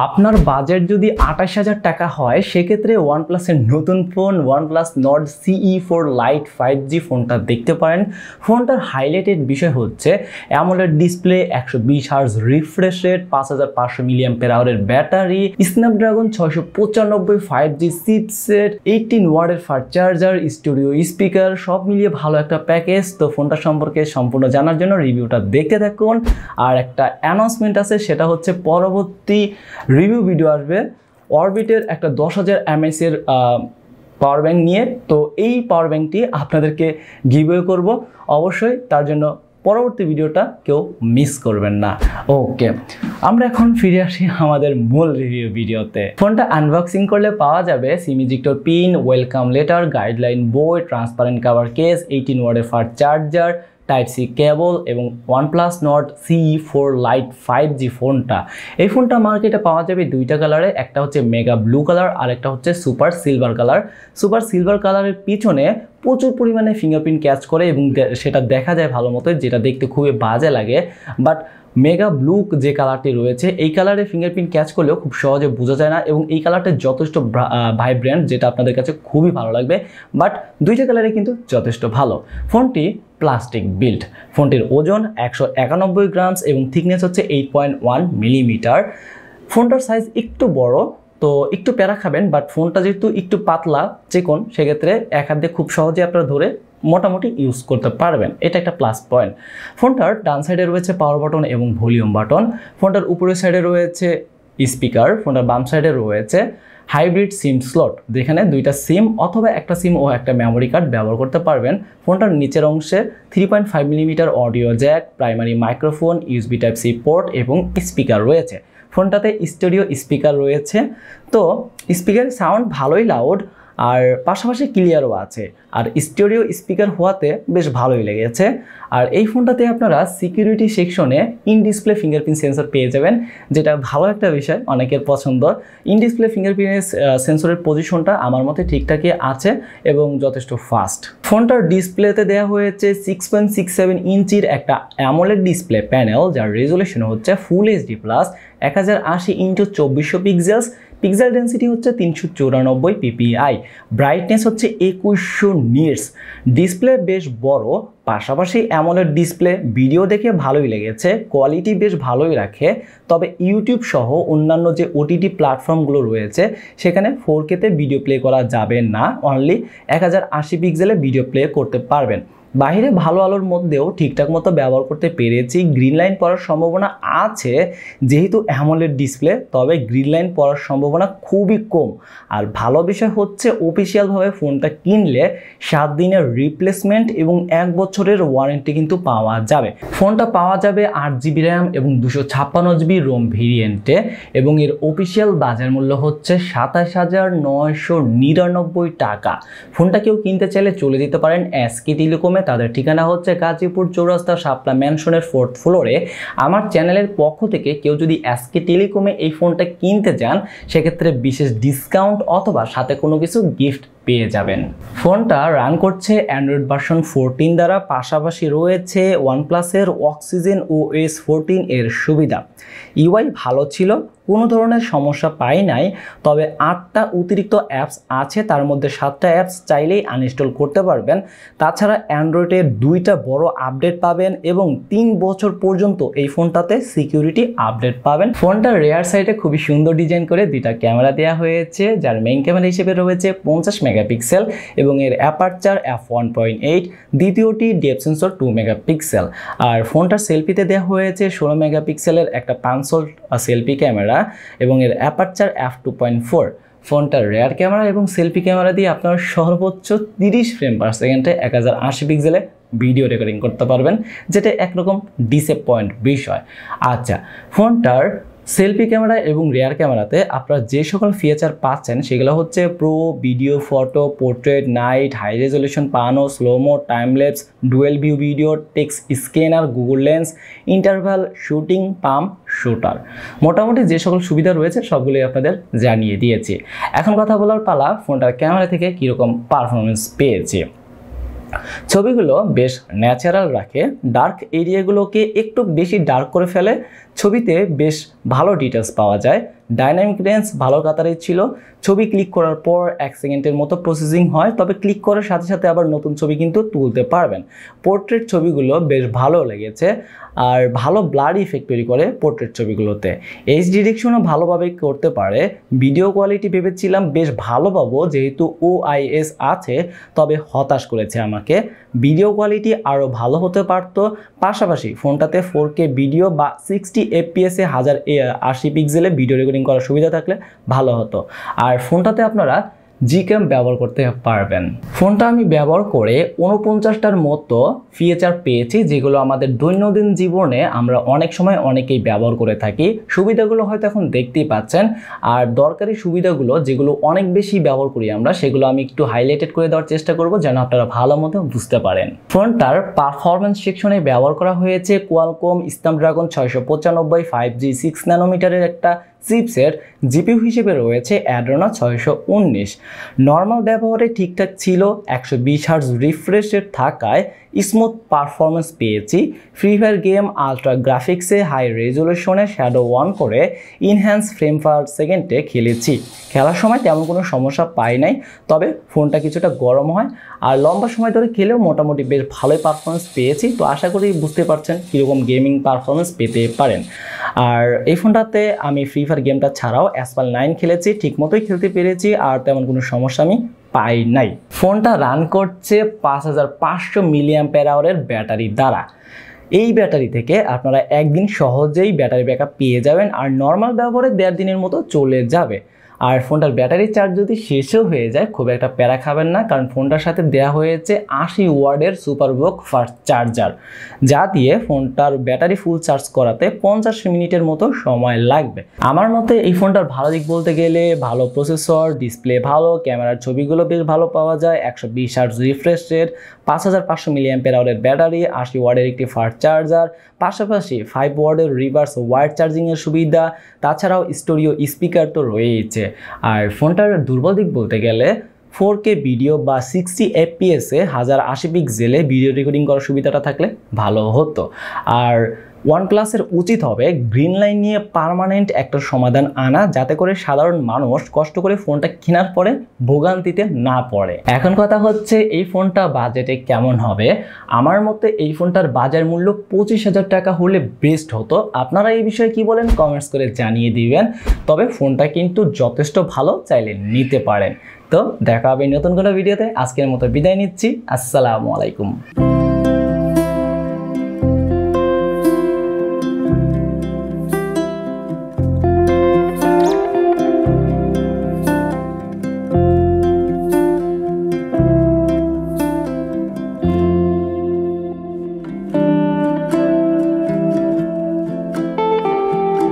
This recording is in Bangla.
আপনার বাজেট যদি 28,000 টাকা হয় সেক্ষেত্রে ওয়ানপ্লাসের নতুন phone OnePlus Nord CE4 Lite 5G ফোনটা দেখতে পারেন। ফোনটার হাইলাইটেড বিষয় হচ্ছে AMOLED display, 120 hertz refresh rate, 5500 mAh battery, Snapdragon 695 5G chipset, 18 ওয়াটের ফাস্ট চার্জার, স্টুডিও স্পিকার, সব মিলিয়ে ভালো একটা প্যাকেজ। তো ফোনটা সম্পর্কে সম্পূর্ণ জানার জন্য রিভিউটা দেখতে থাকুন। আর একটা অ্যানাউন্সমেন্ট আছে, সেটা হচ্ছে পরবর্তী রিভিউ ভিডিও আসবে অরবিটের একটা 10,000 mAh এর পাওয়ার ব্যাংক নিয়ে। তো এই পাওয়ার ব্যাংকটি আপনাদেরকে গিভওয়ে করব, অবশ্যই তার জন্য পরবর্তী ভিডিওটা কেউ মিস করবেন না। ওকে, আমরা এখন ফিরে আসি আমাদের মূল রিভিউ ভিডিওতে। ফোনটা আনবক্সিং করলে পাওয়া যাবে সিম ejector pin, welcome letter, guideline বই, ট্রান্সপারেন্ট কভার কেস, 18 ওয়াটের ফাস্ট চার্জার, Type-C কেবল এবং OnePlus Nord CE4 Lite 5G ফোনটা। এই ফোনটা মার্কেটে পাওয়া যাবে দুইটা কালারে, একটা হচ্ছে মেগা ব্লু কালার আর একটা হচ্ছে super silver colour. Super silver কালারের পিছনে প্রচুর পরিমাণে ফিঙ্গারপ্রিন্ট ক্যাচ করে এবং সেটা দেখা যায় ভালো মতো, যেটা দেখতে খুবই বাজে লাগে। বাট মেগা ব্লু যে কালারটি রয়েছে, এই কালারে ফিঙ্গারপ্রিন্ট ক্যাচ করলেও খুব সহজে বোঝা যায় না এবং এই কালারটা যথেষ্ট ভাইব্রেন্ট, যেটা আপনাদের কাছে খুবই ভালো লাগবে। বাট দুইটা কালারে কিন্তু যথেষ্ট ভালো। ফোনটি প্লাস্টিক বিল্ড, ফোনটির ওজন 191 গ্রামস এবং থিকনেস হচ্ছে 8.1 মিলিমিটার। ফোনটার সাইজ একটু বড়, তো একটু প্যারা খাবেন, বাট ফোনটা যেহেতু একটু পাতলা চিকন, সেক্ষেত্রে এক হাত দিয়ে খুব সহজে আপনারা ধরে মোটামুটি ইউজ করতে পারবেন, এটা একটা প্লাস পয়েন্ট। ফোনটার ডান সাইডে রয়েছে পাওয়ার বাটন এবং ভলিউম বাটন, ফোনটার উপরের সাইডে রয়েছে স্পিকার, ফোনটার বাম সাইডে রয়েছে হাইব্রিড সিম স্লট, যেখানে দুইটা সিম অথবা একটা সিম ও একটা মেমোরি কার্ড ব্যবহার করতে পারবেন। ফোনটার নিচের অংশে 3.5 millimetre audio Jack, primary microphone, USB Type-C port এবং স্পিকার রয়েছে। ফোনটাতে স্টুডিও স্পিকার রয়েছে, তো স্পিকারের সাউন্ড ভালোই লাউড আর পাশাপাশি ক্লিয়ারও আছে, আর স্টুডিও স্পিকার হওয়াতে বেশ ভালোই লেগেছে। আর এই ফোনটাতে আপনারা সিকিউরিটি সেকশনে ইন ডিসপ্লে ফিঙ্গারপ্রিন্ট সেন্সর পেয়ে যাবেন, যেটা ভালো একটা বিষয়, অনেকের পছন্দ। ইন ডিসপ্লে ফিঙ্গারপ্রিন্ট সেন্সরের পজিশনটা আমার মতে ঠিকঠাকই আছে এবং যথেষ্ট ফাস্ট। ফোনটার ডিসপ্লেতে দেওয়া হয়েছে 6.67 ইঞ্চির একটা অ্যামোলেড ডিসপ্লে প্যানেল, যার রেজুলেশন হচ্ছে full HD plus 1080x2400 pixels, pixel density হচ্ছে 394 ppi, ব্রাইটনেস হচ্ছে 2100 নিটস। ডিসপ্লে বেশ বড়, পাশাপাশি অ্যামোলেড ডিসপ্লে, ভিডিও দেখে ভালোই লেগেছে, কোয়ালিটি বেশ ভালোই রাখে। তবে ইউটিউব সহ অন্যান্য যে ওটিটি প্ল্যাটফর্মগুলো রয়েছে সেখানে 4K-তে ভিডিও প্লে করা যাবে না, অনলি 1080 পিক্সেলে ভিডিও প্লে করতে পারবেন। বাইরে ভালো আলোর মধ্যেও ঠিকঠাক মতো ব্যবহার করতে পেরেছি। গ্রিন লাইন পড়ার সম্ভাবনা আছে যেহেতু অ্যামোলেড ডিসপ্লে, তবে গ্রিন লাইন পড়ার সম্ভাবনা খুবই কম। আর ভালো বিষয় হচ্ছে অফিসিয়ালভাবে ফোনটা কিনলে 7 দিনের রিপ্লেসমেন্ট এবং 1 বছরের ওয়ারেন্টি কিন্তু পাওয়া যাবে। ফোনটা পাওয়া যাবে 8GB র্যাম এবং 256GB রোম ভেরিয়েন্টে এবং এর অফিসিয়াল বাজার মূল্য হচ্ছে 27,999 টাকা। ফোনটা কেউ কিনতে চাইলে চলে যেতে পারেন SK টেলিকমে, তাদের ঠিকানা হচ্ছে গাজীপুর চৌরাস্তা শাপলা ম্যানশনের 4th ফ্লোরে। আমার চ্যানেলের পক্ষ থেকে কেউ যদি SK টেলিকমে এই ফোনটা কিনতে চান সেক্ষেত্রে বিশেষ ডিসকাউন্ট অথবা সাথে কোনো কিছু গিফট পেয়ে যাবেন। ফোনটা রান করছে অ্যান্ড্রয়েড ভার্সন 14 দ্বারা, পাশাপাশি রয়েছে ওয়ানপ্লাসের অক্সিজেন OS 14 এর সুবিধা। ইউআই ভালো ছিল, কোনো ধরনের সমস্যা পাই নাই, তবে 8টা অতিরিক্ত অ্যাপস আছে, তার মধ্যে 7টা অ্যাপস চাইলেই আনইনস্টল করতে পারবেন। তাছাড়া অ্যান্ড্রয়েডের 2টা বড় আপডেট পাবেন এবং 3 বছর পর্যন্ত এই ফোনটাতে সিকিউরিটি আপডেট পাবেন। ফোনটার রেয়ার সাইডে খুবই সুন্দর ডিজাইন করে 2টা ক্যামেরা দেওয়া হয়েছে, যার মেইন ক্যামেরা হিসেবে রয়েছে 50 মেগাপিক্সেল এবং এর অ্যাপারচার f1.8, দ্বিতীয়টি ডেপথ সেন্সর 2 মেগাপিক্সেল। আর ফোনটার সেলফিতে দেওয়া হয়েছে 16 মেগাপিক্সেলের একটা পাঁচশোল সেলফি ক্যামেরা এবং এর অ্যাপারচার f2.4। ফোনটার রেয়ার ক্যামেরা এবং সেলফি ক্যামেরা দিয়ে আপনার সর্বোচ্চ 30 ফ্রেম পার সেকেন্ডে 1080 পিক্সেলে ভিডিও রেকর্ডিং করতে পারবেন, যেটা একরকম ডিসঅ্যাপয়েন্ট বিষয়। আচ্ছা, ফোনটার সেলফি ক্যামেরা এবং রেয়ার ক্যামেরাতে আপনারা যে সকল ফিচার পাচ্ছেন সেগুলো হচ্ছে pro, video, photo, portrait, night, high resolution, pano, slomo, timelapse, dual view video, text scanner, Google lens, interval, shooting, pump, shooter. মোটামুটি যে সকল সুবিধা রয়েছে সবগুলোই আপনাদের জানিয়ে দিয়েছি। এখন কথা বলার পালা ফোনটার ক্যামেরা থেকে কীরকম পারফরমেন্স পেয়েছে। ছবিগুলো বেশ ন্যাচারাল রাখে, ডার্ক এরিয়াগুলোকে একটু বেশি ডার্ক করে ফেলে, ছবিতে বেশ ভালো ডিটেলস পাওয়া যায়। ডাইনামিক রেঞ্জ ভালো কাতারেই ছিল। ছবি ক্লিক করার পর 1 সেকেন্ডের মতো প্রসেসিং হয়, তবে ক্লিক করার সাথে সাথে আবার নতুন ছবি কিন্তু তুলতে পারবেন। পোর্ট্রেট ছবিগুলো বেশ ভালো লেগেছে, আর ভালো ব্লার ইফেক্ট তৈরি করে পোর্ট্রেট ছবিগুলোতে। এইচ ডিরেকশনও ভালোভাবে করতে পারে। ভিডিও কোয়ালিটি ভেবেছিলাম বেশ ভালো পাবো যেহেতু OIS আছে, তবে হতাশ করেছে আমাকে। ভিডিও কোয়ালিটি আরও ভালো হতে পারতো। পাশাপাশি ফোনটাতে 4K ভিডিও বা 60 FPS 1080 পিক্সেলে ভিডিও রেকর্ডিং করার সুবিধা থাকলে ভালো হতো। আর ফোনটাতে আপনারা Gcam ব্যবহার করতে পারবেন। ফোনটা আমি ব্যবহার করে 49টার মতো ফিচার পেয়েছি, যেগুলো আমাদের দৈনন্দিন জীবনে আমরা অনেক সময় অনেকেই ব্যবহার করে থাকি। সুবিধাগুলো হয়তো এখন দেখতেই পাচ্ছেন, আর দরকারি সুবিধাগুলো যেগুলো অনেক বেশি ব্যবহার করি আমরা, সেগুলো আমি একটু হাইলাইটেড করে দেওয়ার চেষ্টা করব যেন আপনারা ভালো মতো বুঝতে পারেন। ফোনটার পারফরমেন্স সেকশনে ব্যবহার করা হয়েছে কোয়ালকম স্ন্যাপড্রাগন 695 5G 6 ন্যানোমিটারের একটা চিপসেট। জিপিইউ হিসেবে রয়েছে অ্যাড্রেনো 619। নর্মাল ব্যবহারে ঠিকঠাক ছিল। 120 হার্জ রিফ্রেশ রেট থাকায় স্মুথ পারফরমেন্স পেয়েছি। ফ্রি ফায়ার গেম আলট্রা গ্রাফিক্সে হাই রেজলিউশনে শ্যাডো অন করে ইনহ্যান্স ফ্রেম পার সেকেন্ডে খেলেছি। খেলার সময় তেমন কোনো সমস্যা পাই নাই, তবে ফোনটা কিছুটা গরম হয়, আর লম্বা সময় ধরে খেলেও মোটামুটি বেশ ভালোই পারফরমেন্স পেয়েছি। তো আশা করি বুঝতে পারছেন কীরকম গেমিং পারফরমেন্স পেতে পারেন। আর এই ফোনটাতে আমি ফ্রি ফায়ার গেমটা ছাড়াও অ্যাসপাল 9 খেলেছি, ঠিকমতোই খেলতে পেরেছি, আর তেমন কোনো সমস্যা আমি পাই নাই। ফোনটা রান করছে 5500 mAh ব্যাটারি দ্বারা। এই ব্যাটারি থেকে আপনারা একদিন সহজেই ব্যাটারি ব্যাকআপ পেয়ে যাবেন, আর নর্মাল ব্যবহারে 1.5 দিনের মতো চলে যাবে। আর ফোনটার ব্যাটারি চার্জ যদি শেষও হয়ে যায় খুব একটা প্যারা খাবেন না, কারণ ফোনটার সাথে দেওয়া হয়েছে 80 ওয়াটের সুপারবুক ফাস্ট চার্জার, যা দিয়ে ফোনটার ব্যাটারি ফুল চার্জ করাতে 50 মিনিটের মতো সময় লাগবে। আমার মতে এই ফোনটার ভালো দিক বলতে গেলে ভালো প্রসেসর, ডিসপ্লে ভালো, ক্যামেরার ছবিগুলো বেশ ভালো পাওয়া যায়, 120 hertz refresh rate, 5500 mAh battery, 80 ওয়াটের একটি ফাস্ট চার্জার, পাশাপাশি 5 ওয়াটের রিভার্স ওয়াইড চার্জিংয়ের সুবিধা, তাছাড়াও স্টোরিও স্পিকার তো রয়েইছে। আর ফোনটার দুর্বল দিক বলতে গেলে 4K ভিডিও বা 60 FPS 1080 পিক্সেলে ভিডিও রেকর্ডিং করার সুবিধাটা থাকলে ভালো হতো। আর OnePlus-এর উচিত হবে গ্রিন লাইন নিয়ে পার্মানেন্ট একটা সমাধান আনা, যাতে করে সাধারণ মানুষ কষ্ট করে ফোনটা কেনার পরে ভোগান্তিতে না পড়ে। এখন কথা হচ্ছে এই ফোনটা বাজেটে কেমন হবে। আমার মতে এই ফোনটার বাজার মূল্য 25,000 টাকা হলে বেস্ট হতো। আপনারা এই বিষয়ে কি বলেন কমেন্টস করে জানিয়ে দিবেন। তবে ফোনটা কিন্তু যথেষ্ট ভালো, চাইলে নিতে পারেন। তো দেখা হবে নতুন কোনো ভিডিওতে। আজকের মতো বিদায় নিচ্ছি। আসসালামু আলাইকুম।